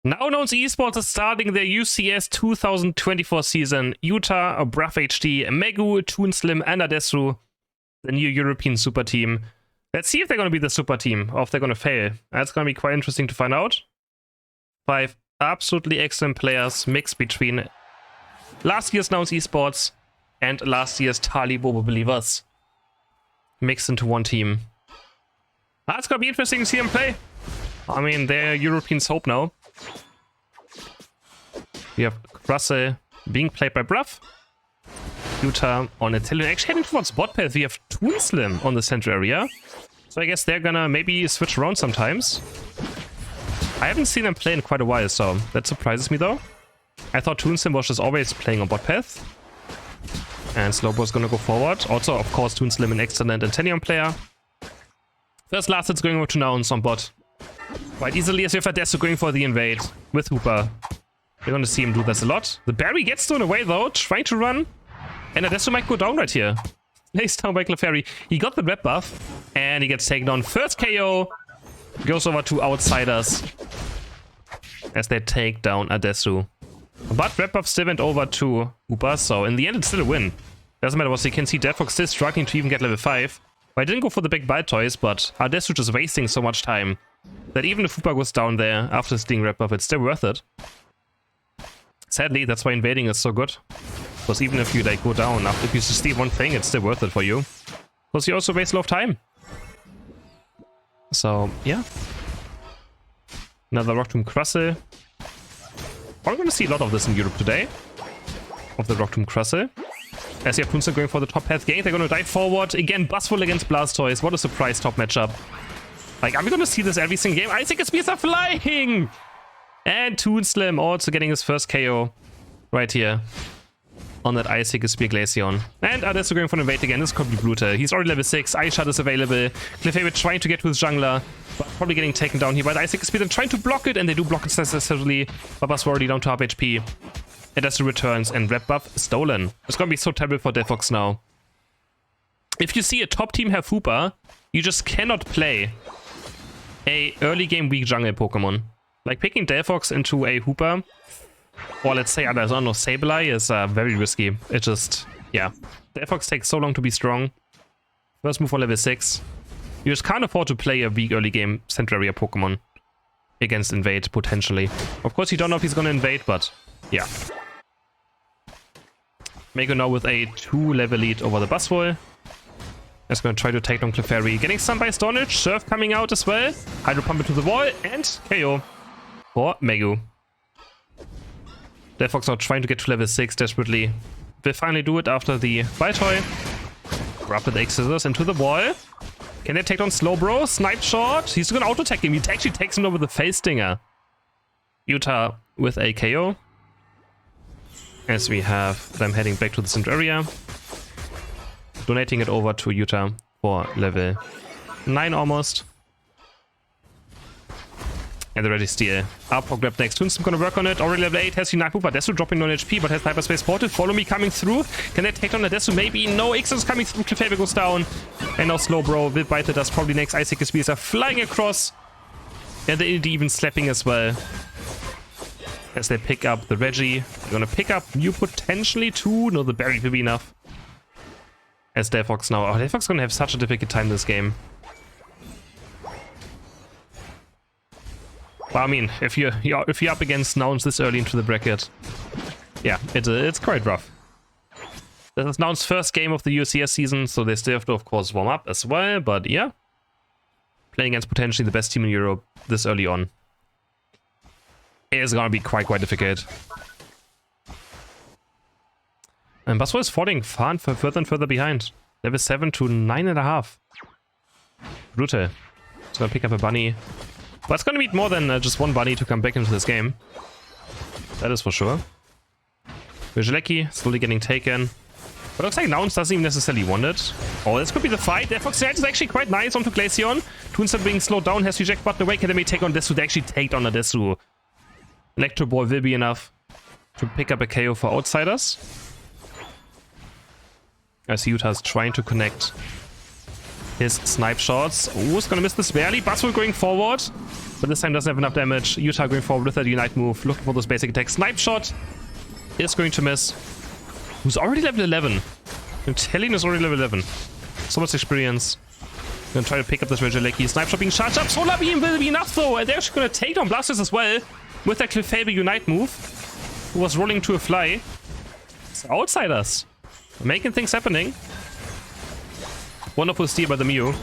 Now Nouns Esports is starting their UCS 2024 season. Utah, Bruff HD, Megu, Toonslim, and Adesu, the new European super team. Let's see if they're going to be the super team or if they're going to fail. That's going to be quite interesting to find out. 5 absolutely excellent players mixed between last year's Nouns Esports and last year's Tali Bobo Believers. Mixed into one team. That's going to be interesting to see them play. I mean, they're Europeans' hope now. We have Russell being played by Bruff. Utah on Italian. Actually heading towards bot path. We have Toonslim on the center area. So I guess they're gonna maybe switch around sometimes. I haven't seen them play in quite a while, so that surprises me though. I thought Toonslim was just always playing on bot path. And Slowbro's gonna go forward. Also, of course, Toonslim an excellent Intenium player. First last it's going over to Nouns on bot. Quite easily as we have Adesu going for the invade with Hooper. We're going to see him do this a lot. The Barry gets thrown away though, trying to run. And Adesu might go down right here. Lays down by Clefairy. He got the red buff and he gets taken down. First KO goes over to Outsiders as they take down Adesu. But red buff still went over to Hooper, so in the end it's still a win. Doesn't matter what you can see, Deadfox still struggling to even get level 5. Well, I didn't go for the big bite toys, but Adesu just wasting so much time that even if Hooper goes down there after stealing red buff, it's still worth it. Sadly, that's why invading is so good. Because even if you like go down, after if you just steal one thing, it's still worth it for you. Because you also waste a lot of time. So, yeah. Another Rock Tomb Crustle. We're going to see a lot of this in Europe today. Of the Rock Tomb Crustle. As you have Punsa going for the top path gate, they're going to dive forward. Again, Buzzful against Blastoise. What a surprise top matchup. Like, are we going to see this every single game? I think it's spears are flying! And Toonslim also getting his first KO right here on that Icicle Spear Glaceon. And Adesu going for an invade again. This could be brutal. He's already level 6. Ice Shard is available. Clefairy trying to get to his jungler, but probably getting taken down here by the Icicle Spear. Then trying to block it, and they do block it successfully. Babas already down to half HP. Adesu returns, and red buff stolen. It's going to be so terrible for Deadfox now. If you see a top team have Hooper, you just cannot play a early game weak jungle Pokemon. Like picking Delphox into a Hooper, or let's say, I don't know, Sableye is very risky. It just, yeah. Delphox takes so long to be strong. First move for level 6. You just can't afford to play a weak early game center area Pokemon against invade, potentially. Of course, you don't know if he's gonna invade, but yeah. Mego now with a 2-level lead over the Buzzwole. Is going to try to take down Clefairy. Getting stunned by Stonage. Surf coming out as well. Hydro Pump into the wall. And KO for Megu. Deadfox now trying to get to level 6 desperately. Will finally do it after the Bite-Toy. Rapid Exodus into the wall. Can they take down Slowbro? Snipe shot. He's going to auto-attack him. He actually takes him over the Face Stinger. Utah with a KO. As we have them heading back to the center area. Donating it over to Utah for level 9 almost. And the ready steal. Arpog grab next. Toonslim gonna work on it. Already level 8 has Unite Move. Adesu dropping non HP, but has Hyperspace Portal. Follow me coming through. Can they take down Adesu? Maybe. No. Ixos coming through. Clefairy goes down. And now Slowbro will bite it. Does probably next. Icicle Spears are flying across. And the AD even slapping as well. As they pick up the Reggie. They're gonna pick up Mew potentially too. No, the Barry will be enough. As Delphox now. Oh, Delphox gonna have such a difficult time this game. Well, I mean, if you're up against Nouns this early into the bracket, yeah, it's quite rough. This is Nouns' first game of the UCS season, so they still have to, of course, warm up as well. But yeah, playing against potentially the best team in Europe this early on is gonna be quite difficult. And Buzzwole is falling further and further behind. Level 7 to 9.5. Brutal. It's gonna pick up a bunny. But it's gonna need more than just one bunny to come back into this game. That is for sure. Vigileki slowly getting taken. But it looks like Nouns doesn't even necessarily want it. Oh, this could be the fight. Deadfox is actually quite nice onto Glaceon. Toonslim being slowed down, has reject button away. Can they take on Adesu? They actually take down Adesu. Electro Ball will be enough to pick up a KO for Outsiders. As Utah is trying to connect his snipe shots. Oh, it's gonna miss this barely. Buzzwole going forward, but this time doesn't have enough damage. Utah going forward with that Unite move, looking for those basic attacks. Snipe shot is going to miss. Who's already level 11? I'm telling you, is already level 11. So much experience. Gonna try to pick up this Regieleki. Snipe shot being charged up. Solar Beam will be enough though, and they're actually gonna take down Blasters as well with that Clefable Unite move, who was rolling to a fly. It's Outsiders making things happening. Wonderful steal by the Mew.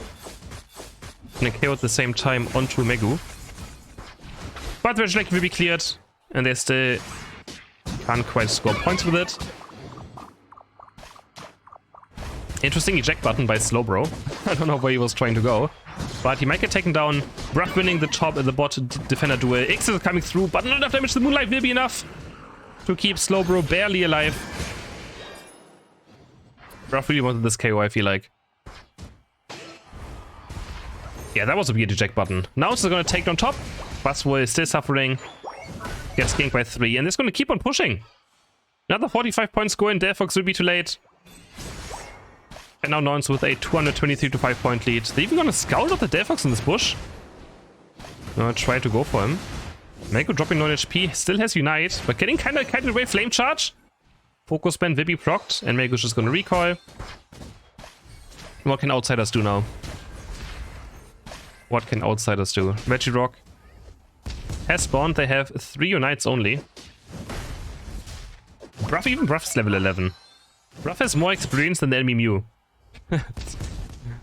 And a KO at the same time onto Megu. But the Regieleki will be cleared, and they still can't quite score points with it. Interesting eject button by Slowbro. I don't know where he was trying to go, but he might get taken down. Bruff winning the top and the bot defender duel. X is coming through, but not enough damage. The Moonlight will be enough to keep Slowbro barely alive. Bruff really wanted this KO, I feel like. Yeah, that was a weird eject button. Now it's going to take down top. Buzzwole is still suffering. Gets ganked by 3, and it's going to keep on pushing. Another 45 points score, and Delphox will be too late. And now Nouns with a 223 to 5 point lead. They're even going to scout out the Delphox in this bush. Try to go for him. Mako dropping 9 HP, still has Unite, but getting kind of carried away. Flame Charge. Focus Band will be procced, and Mako's just going to recoil. What can Outsiders do now? What can Outsiders do? Regirock has spawned. They have 3 Unites only. Bruff, even Bruff's level 11. Bruff has more experience than the enemy Mew.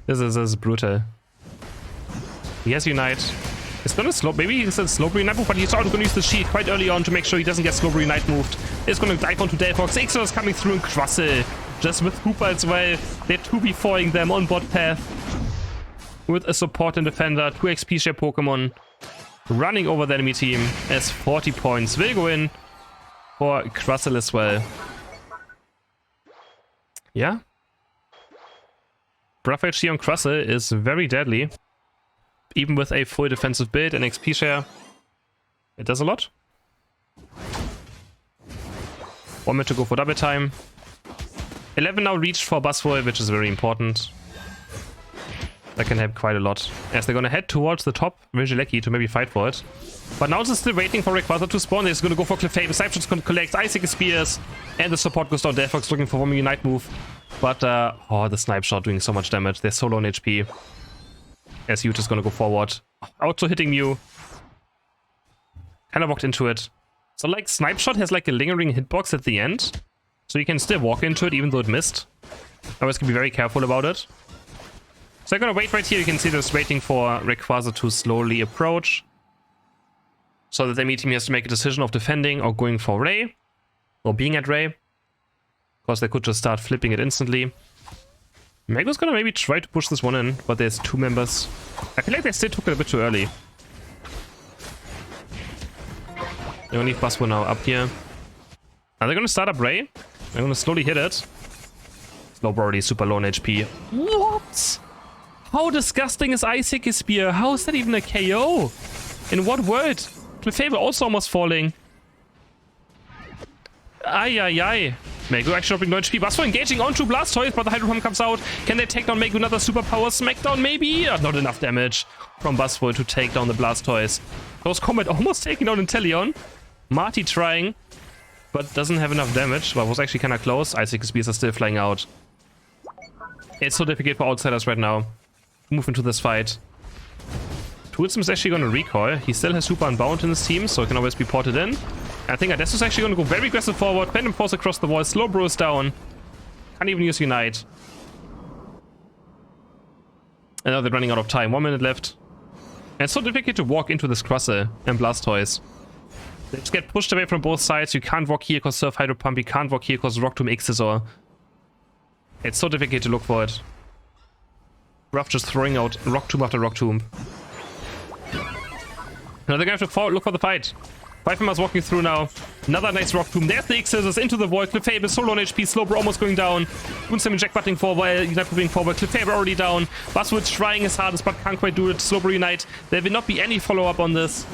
This is brutal. He has Unite. It's gonna slow. Maybe he's a Slowbro Unite move, but he's also gonna use the shield quite early on to make sure he doesn't get Slowbro Unite moved. It's gonna dive onto Delphox. Xenos is coming through, and Quassel just with Hooper as well. They're 2v4ing them on bot path with a support and defender, 2 XP share Pokemon running over the enemy team as 40 points will go in for Quassel as well. Yeah. Bruff HC on Quassel is very deadly. Even with a full defensive build and XP share, it does a lot. 1 minute to go for double time. 11 now reached for Buzzwole, which is very important. That can help quite a lot, as they're gonna head towards the top Regieleki to maybe fight for it. But now they're still waiting for Rayquaza to spawn. They're just gonna go for Clefable. Cypher's gonna collect Icicle Spears, and the support goes down. Delphox looking for one Unite move. But, oh, the Snipe Shot doing so much damage. They're so low on HP. As Utah's gonna go forward. Also hitting Mew. Kind of walked into it. So, like, Snipe Shot has, like, a lingering hitbox at the end. So you can still walk into it, even though it missed. Always can be very careful about it. So they're gonna wait right here. You can see they're just waiting for Rayquaza to slowly approach, so that the enemy team has to make a decision of defending or going for Ray, or being at Ray. Of course, they could just start flipping it instantly. Mago's gonna maybe try to push this one in, but there's 2 members. I feel like they still took it a bit too early. They're gonna leave Buzzwole now up here. Now they're gonna start up Ray. They're gonna slowly hit it. Slowbro already super low on HP. What? How disgusting is Icicle Spear? How is that even a KO? In what world? Clefable also almost falling. Ay. Megu actually dropping 9 HP. Buzzwole engaging onto Blastoise, but the Hydro Pump comes out. Can they take down Megu? Another superpower smackdown, maybe? Not enough damage from Buzzwole to take down the Blastoise. Those Combat almost taking down Inteleon. Marty trying, but doesn't have enough damage. But was actually kind of close. Icicle Spears are still flying out. It's so difficult for Outsiders right now. Move into this fight. Toolsim is actually going to recoil. He still has Super Unbound in his team, so it can always be ported in. I think Adesso is actually going to go very aggressive forward. Phantom Force across the wall. Slowbro is down. Can't even use Unite. And now they're running out of time. 1 minute left. And it's so difficult to walk into this Quassel and Blastoise. They just get pushed away from both sides. You can't walk here because Surf Hydro Pump. You can't walk here because Rock Tomb X's or... It's so difficult to look for it. Ruff just throwing out Rock Tomb after Rock Tomb. Now they're gonna have to look for the fight. 5 members walking through now. Another nice Rock Tomb. There's the X-Scissors into the void. Clefable so low on HP. Slowbro almost going down. Moonsim Jack butting forward. Unite moving forward. Clefable already down. Buzzwole trying his hardest but can't quite do it. Slowbro Unite. There will not be any follow-up on this.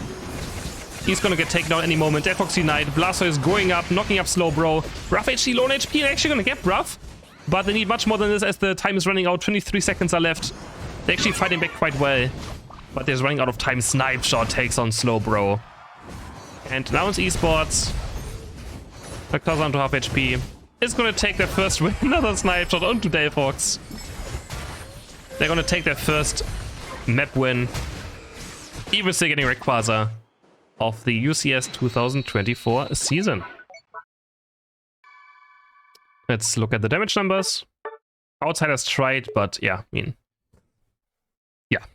He's gonna get taken down any moment. Delphox Unite. Blastoise going up, knocking up Slowbro. Bruff HC low on HP. They're actually gonna get Bruff. But they need much more than this as the time is running out. 23 seconds are left. They're actually fighting back quite well. But they're running out of time. Snipe shot takes on Slowbro. And Nouns Esports, because down to half HP, is going to take their first win. Another snipe shot onto Delphox. They're going to take their first map win. Even still getting Rayquaza of the UCS 2024 season. Let's look at the damage numbers. Outsiders tried, but yeah, I mean, yeah.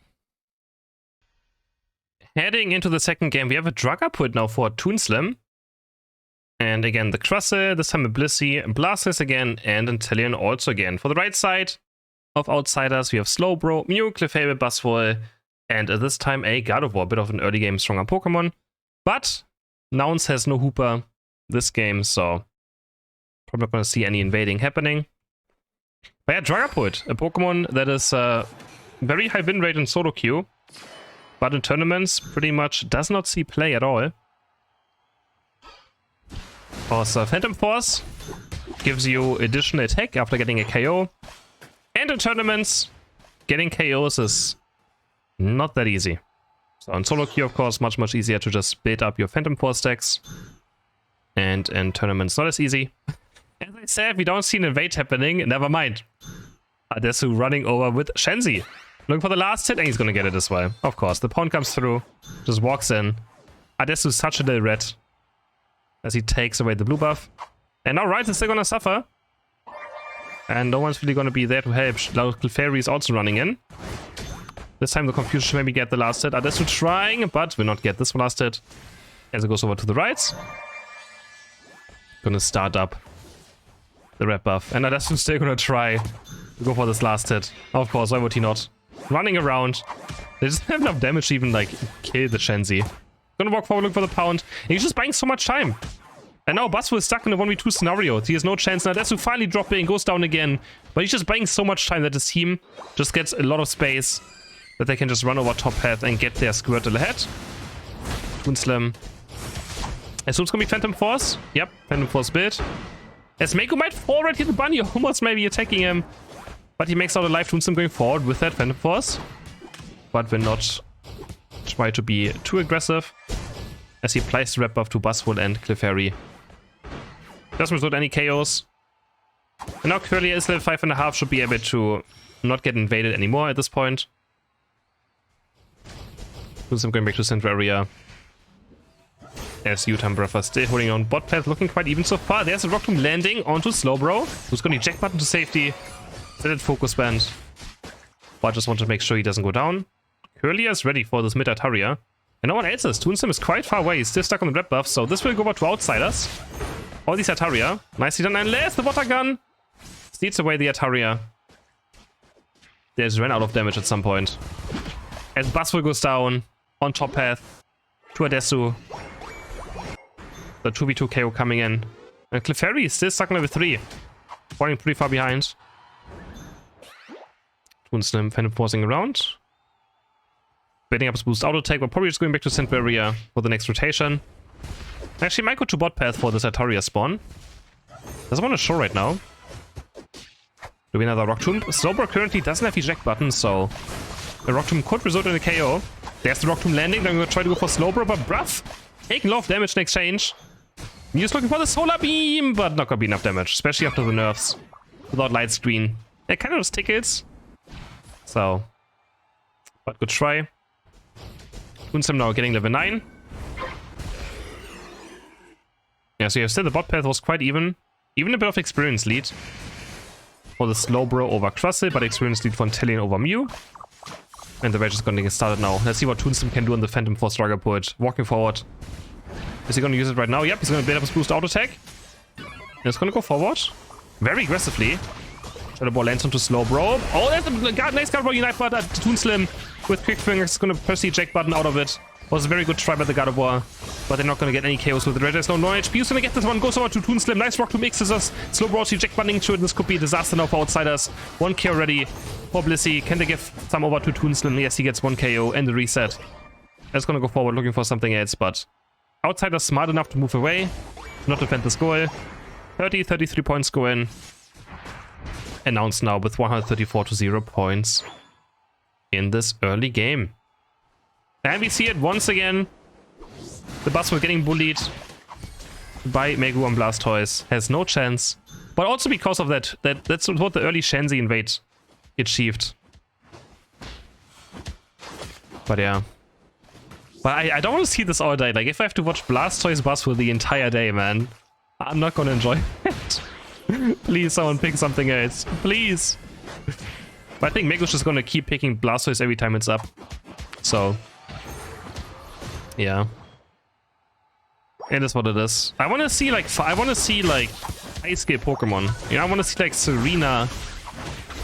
Heading into the second game, we have a drug output now for Toonslim. And again, the Crustle, this time a Blissey, Blastoise again, and Inteleon also again. For the right side of Outsiders, we have Slowbro, Mew, Clefable, Buzzwole, and this time a Gardevoir, a bit of an early game stronger Pokemon. But Nouns has no Hooper this game, so probably not going to see any invading happening. But yeah, Dragapult, a Pokemon that is very high win rate in solo queue, but in tournaments pretty much does not see play at all. Also, Phantom Force gives you additional attack after getting a KO. And in tournaments, getting KOs is not that easy. So on solo queue, of course, much easier to just build up your Phantom Force stacks. And in tournaments, not as easy. As I said, we don't see an invade happening. Never mind. Adesu running over with Shenzi. Looking for the last hit, and he's going to get it as well. Of course, the pawn comes through, just walks in. Adesu such a little red as he takes away the blue buff. And now Right is still going to suffer. And no one's really going to be there to help. Local Fairy is also running in. This time the Confusion should maybe get the last hit. Adesu trying, but will not get this last hit. As it goes over to the right. Gonna start up the red buff. And Adesu's still gonna try to go for this last hit. Of course, why would he not? Running around. They just have enough damage to even, like, kill the Shenzi. Gonna walk forward, look for the pound. And he's just buying so much time. And now Buzzwole is stuck in a 1v2 scenario. He has no chance. Now Adesu finally dropping, goes down again. But he's just buying so much time that his team just gets a lot of space that they can just run over top path and get their Squirtle ahead. Toonslim. Assume it's gonna be Phantom Force. Yep, Phantom Force build. As Mako might fall right here, the bunny almost maybe attacking him. But he makes out a live Toonslim going forward with that Phantom Force. But will not try to be too aggressive. As he applies the red buff to Buzzwole and Clefairy. Doesn't result in any KOs. And now Curly is level 5.5, should be able to not get invaded anymore at this point. Toonslim going back to Central Area. As U-Time Buffer still holding on bot path, looking quite even so far. There's a Rock Tomb landing onto Slowbro, who's going to eject button to safety. Set it focus band. But just want to make sure he doesn't go down. Curly is ready for this mid Ataria. And no one else is. Toonslim is quite far away. He's still stuck on the red buff, so this will go over to Outsiders. All these Ataria. Nicely done. Unless the water gun steals away the Ataria. There's ran out of damage at some point. As Buzzwole goes down on top path to Adesu. The 2v2 KO coming in. And Clefairy is still stuck on level 3. Falling pretty far behind. Toonslim Phantom forcing around. Building up his boost auto attack, but probably just going back to Central Area for the next rotation. Actually, might go to bot path for this Ataria spawn. Doesn't want to show right now. Do we another Rock Tomb? Slowbro currently doesn't have eject button, so the Rock Tomb could result in a KO. There's the Rock Tomb landing. Then we're going to try to go for Slowbro, but Bruff taking a lot of damage in exchange. Mew's looking for the Solar Beam, but not going to be enough damage, especially after the nerfs. Without Light Screen. It kind of just tickles. So, but good try. Toonslim now getting level 9. Yeah, so you have said the bot path was quite even. Even a bit of experience lead for the Slowbro over Crustle, but experience lead for Inteleon over Mew. And the rage is going to get started now. Let's see what Toonslim can do on the Phantom Force Dragapult. Walking forward. Is he going to use it right now? Yep, he's going to build up his boost auto attack. And it's going to go forward. Very aggressively. Shadow Ball lands onto Slowbro. Oh, there's a nice Gardevoir Unite, but Toonslim with quick fingers is going to press the eject button out of it. Was a very good try by the Gardevoir, but they're not going to get any KOs with the red. There's no HP. Who's going to get this one? Goes over to Toonslim. Nice Rock Tomb mixes us. Slowbro eject buttoning to it. This could be a disaster now for Outsiders. 1 KO already for Blissey. Can they give some over to Toonslim? Yes, he gets 1 KO and the reset. That's going to go forward looking for something else, but Outsiders smart enough to move away, not defend this goal. 33 points go in. Announced now with 134 to 0 points. in this early game. And we see it once again. The Buzzwole getting bullied by Megu and Blastoise. Has no chance. But also because of that's what the early Shenzi invade achieved. But yeah. But I don't want to see this all day. Like, if I have to watch Blastoise Buzzwole the entire day, man, I'm not gonna enjoy it. Please, someone pick something else. Please. But I think Megu's just gonna keep picking Blastoise every time it's up. So, yeah. It is what it is. I want to see like high skill Pokemon. You know, I want to see like Serena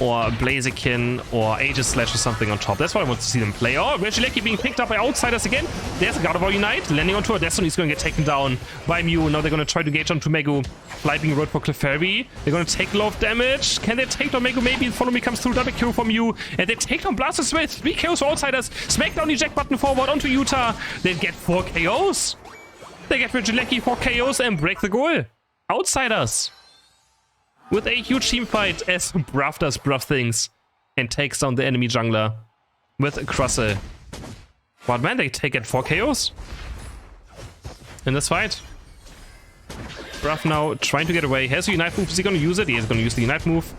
or Blaziken or Aegislash or something on top. That's what I want to see them play. Oh, Regieleki being picked up by Outsiders again. There's a Gardevoir Unite landing onto a Destiny. He's going to get taken down by Mew. Now they're going to try to gauge onto Megu. Flying road for Clefairy. They're going to take a lot of damage. Can they take down Megu? Maybe Follow Me comes through. Double kill from Mew. And they take down Blastoise with 3 KOs for Outsiders. Smack down the eject button forward onto Utah. They get 4 KOs. They get Regieleki 4 KOs and break the goal. Outsiders. With a huge team fight as Bruff does Bruff things and takes down the enemy jungler with Crustle. But man, they take it 4 KOs in this fight. Bruff now trying to get away. Has a Unite move. Is he going to use it? He is going to use the Unite move.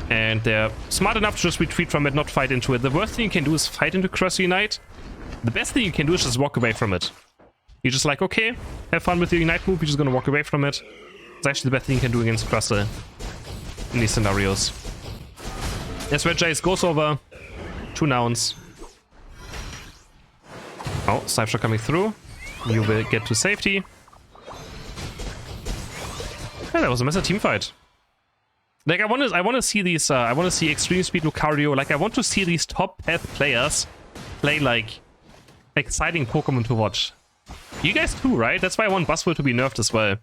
And they're smart enough to just retreat from it, not fight into it. The worst thing you can do is fight into Crustle Unite. The best thing you can do is just walk away from it. You're just like, okay, have fun with your Unite move. You're just going to walk away from it. It's actually the best thing you can do against Crustle in these scenarios. As Regice goes over 2 Nouns. Oh, Snipe Shot coming through. You will get to safety. Yeah, that was a massive team fight. Like, I want to see these. I want to see Extreme Speed Lucario. Like, I want to see these top path players play like exciting Pokemon to watch. You guys too, right? That's why I want Buzzwole to be nerfed as well.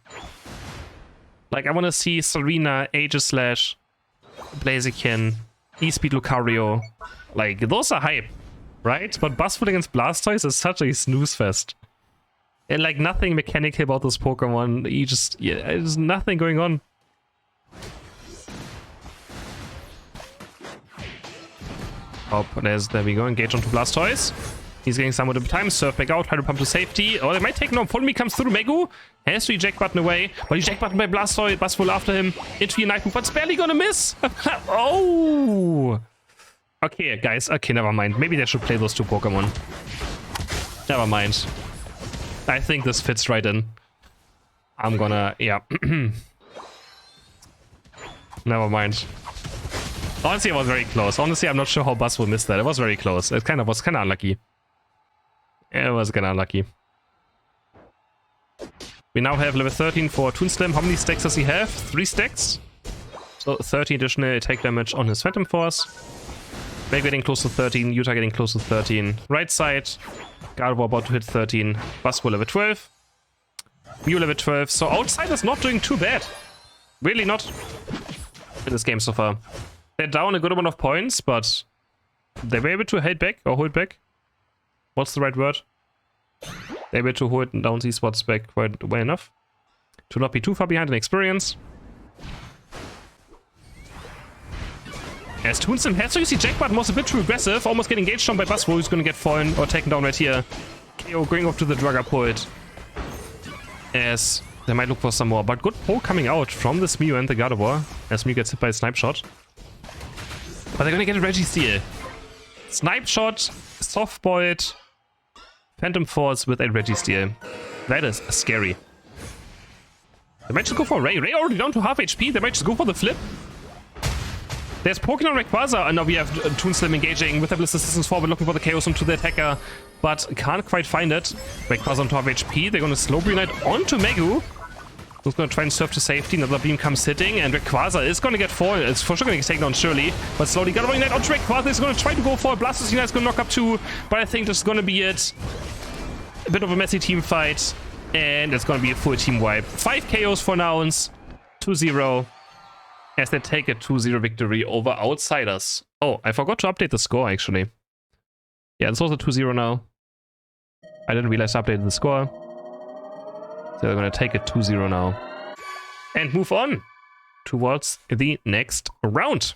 Like, I want to see Serena, Aegislash, Blaziken, E-Speed Lucario. Like, those are hype, right? But Buzzwole against Blastoise is such a snooze fest. And, like, nothing mechanical about this Pokemon. You just... yeah, there's nothing going on. Oh, there we go. Engage onto Blastoise. He's getting some of the time. Surf back out. Try to pump to safety. Oh, they might take no. Follow Me comes through. Megu has to eject button away. But eject button by Blastoise. Buzzwole after him. Into Unite move. But it's barely gonna miss. Oh. Okay, guys. Okay, never mind. Maybe they should play those 2 Pokemon. Never mind. I think this fits right in. I'm gonna... yeah. Never mind. Honestly, it was very close. Honestly, I'm not sure how Buzzwole missed that. It was very close. It was kind of unlucky. It was kind of unlucky. We now have level 13 for Toonslam. How many stacks does he have? 3 stacks. So 13 additional attack damage on his Phantom Force. Meg getting close to 13. Utah getting close to 13. Right side. Gardevoir about to hit 13. Buzzwole level 12. Mew level 12. So Outsiders not doing too bad. Really not in this game so far. They're down a good amount of points, but they were able to hold back, or hold back. What's the right word? They were able to hold down these spots back quite well enough to not be too far behind in experience. As Toonslam has to use the eject button, was a bit too aggressive, almost getting engaged on by Buzzwole, who's going to get fallen or taken down right here. KO going off to the Dragapult. As they might look for some more, but good pull coming out from this Mew and the Gardevoir, as Mew gets hit by a Snipe Shot. But they're going to get a Registeel. Snipe Shot, Softboiled, Phantom Force with a Registeel. That is scary. They might just go for Ray. Ray already down to half HP. They might just go for the flip. There's Pokemon Rayquaza, and now we have Toonslam engaging with Abyss Assistance forward, looking for the chaos onto the attacker, but can't quite find it. Rayquaza on top of HP. They're going to slow Unite onto Megu, who's going to try and surf to safety. Another beam comes hitting, and Rayquaza is going to get fallen. It's for sure going to get taken down, surely, but slowly Gardevoir Unite onto Rayquaza. Is going to try to go for it. Blastoise Unite is going to knock up 2, but I think this is going to be it. A bit of a messy team fight, and it's going to be a full team wipe. 5 KOs for Nouns, 2-0. As they take a 2-0 victory over Outsiders. Oh, I forgot to update the score, actually. Yeah, it's also 2-0 now. I didn't realize I updated the score. So they're going to take a 2-0 now. And move on towards the next round.